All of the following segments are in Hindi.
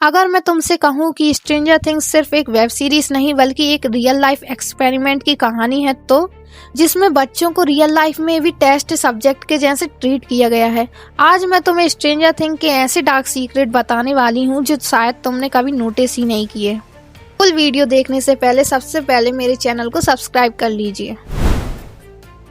अगर मैं तुमसे कहूँ कि स्ट्रेंजर थिंग्स सिर्फ एक वेब सीरीज नहीं बल्कि एक रियल लाइफ एक्सपेरिमेंट की कहानी है, तो जिसमें बच्चों को रियल लाइफ में भी टेस्ट सब्जेक्ट के जैसे ट्रीट किया गया है। आज मैं तुम्हें स्ट्रेंजर थिंग के ऐसे डार्क सीक्रेट बताने वाली हूँ जो शायद तुमने कभी नोटिस ही नहीं किए। फुल वीडियो देखने से पहले सबसे पहले मेरे चैनल को सब्सक्राइब कर लीजिए।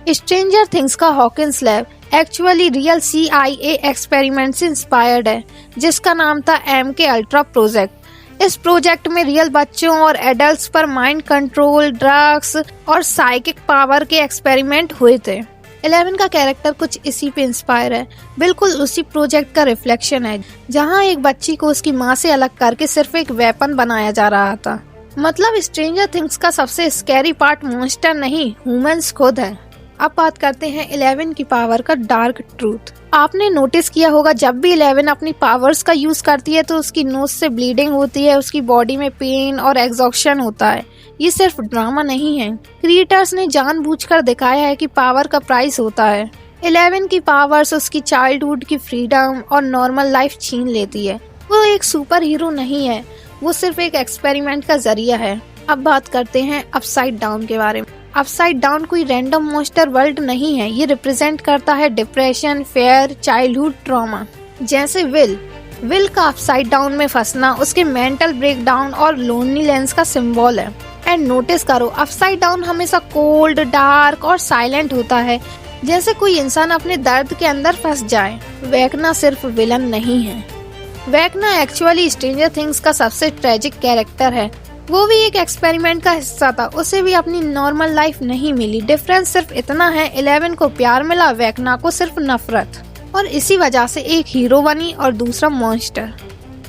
स्ट्रेंजर थिंग्स का Hawkins lab actually real CIA experiment से इंस्पायर्ड है, जिसका नाम था MK अल्ट्रा प्रोजेक्ट। इस प्रोजेक्ट में रियल बच्चों और एडल्ट्स पर माइंड कंट्रोल, ड्रग्स और साइकिक पावर के एक्सपेरिमेंट हुए थे। 11 का कैरेक्टर कुछ इसी पे इंस्पायर है, बिल्कुल उसी प्रोजेक्ट का रिफ्लेक्शन है, जहां एक बच्ची को उसकी माँ से अलग करके सिर्फ एक वेपन बनाया जा रहा था। मतलब स्ट्रेंजर थिंग्स का सबसे स्कैरी पार्ट मॉन्स्टर नहीं, ह्यूमंस खुद है। अब बात करते हैं 11 की पावर का डार्क ट्रूथ। आपने नोटिस किया होगा जब भी 11 अपनी पावर्स का यूज करती है तो उसकी नोज से ब्लीडिंग होती है, उसकी बॉडी में पेन और एग्जॉस्शन होता है। ये सिर्फ ड्रामा नहीं है, क्रिएटर्स ने जानबूझकर दिखाया है कि पावर का प्राइस होता है। 11 की पावर्स उसकी चाइल्डहुड की फ्रीडम और नॉर्मल लाइफ छीन लेती है। वो एक सुपर हीरो नहीं है, वो सिर्फ एक एक्सपेरिमेंट का जरिया है। अब बात करते हैं अपसाइड डाउन के बारे में। अपसाइड डाउन कोई रैंडम मॉन्स्टर वर्ल्ड नहीं है, ये रिप्रेजेंट करता है डिप्रेशन, फेयर, चाइल्डहुड ट्रॉमा। जैसे विल का अपसाइड डाउन में फंसना उसके मेंटल ब्रेकडाउन और लोनलीनेस का सिंबल है। एंड नोटिस करो, अपसाइड डाउन हमेशा कोल्ड, डार्क और साइलेंट होता है, जैसे कोई इंसान अपने दर्द के अंदर फंस जाए। वेकना सिर्फ विलन नहीं है, वेकना एक्चुअली स्ट्रेंजर थिंग्स का सबसे ट्रेजिक कैरेक्टर है। वो भी एक एक्सपेरिमेंट का हिस्सा था, उसे भी अपनी नॉर्मल लाइफ नहीं मिली। डिफरेंस सिर्फ इतना है, 11 को प्यार मिला, वेकना को सिर्फ नफरत। और इसी वजह से एक हीरो बनी और दूसरा monster.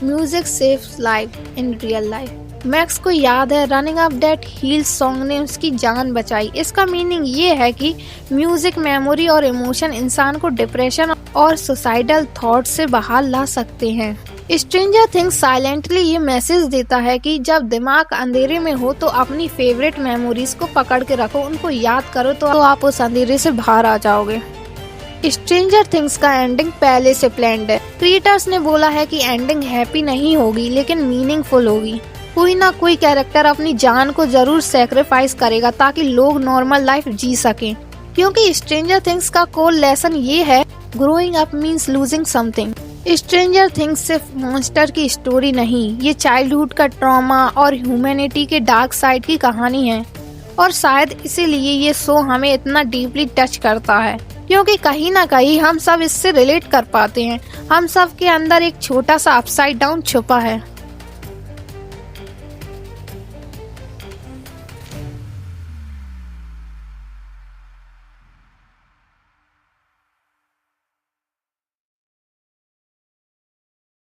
Music saves life in real life. Max को याद है running up that hill song ने उसकी जान बचाई। इसका मीनिंग ये है कि म्यूजिक मेमोरी और इमोशन इंसान को डिप्रेशन और सुसाइडल थॉट से बाहर ला सकते हैं। स्ट्रेंजर थिंग्स साइलेंटली ये मैसेज देता है कि जब दिमाग अंधेरे में हो तो अपनी फेवरेट मेमोरीज को पकड़ के रखो, उनको याद करो तो आप उस अंधेरे से बाहर आ जाओगे। स्ट्रेंजर थिंग्स का एंडिंग पहले से प्लान्ड है। क्रिएटर्स ने बोला है कि एंडिंग हैप्पी नहीं होगी लेकिन मीनिंगफुल होगी। कोई ना कोई कैरेक्टर अपनी जान को जरूर सैक्रिफाइस करेगा ताकि लोग नॉर्मल लाइफ जी सकें। क्योंकि स्ट्रेंजर थिंग्स का कोर लेसन ये है, growing up means losing something. Stranger things सिर्फ मॉन्स्टर की स्टोरी नहीं, ये चाइल्डहुड का ट्रॉमा और ह्यूमैनिटी के डार्क साइड की कहानी है। और शायद इसीलिए ये शो हमें इतना डीपली टच करता है, क्योंकि कहीं ना कहीं हम सब इससे रिलेट कर पाते हैं। हम सब के अंदर एक छोटा सा अपसाइड डाउन छुपा है।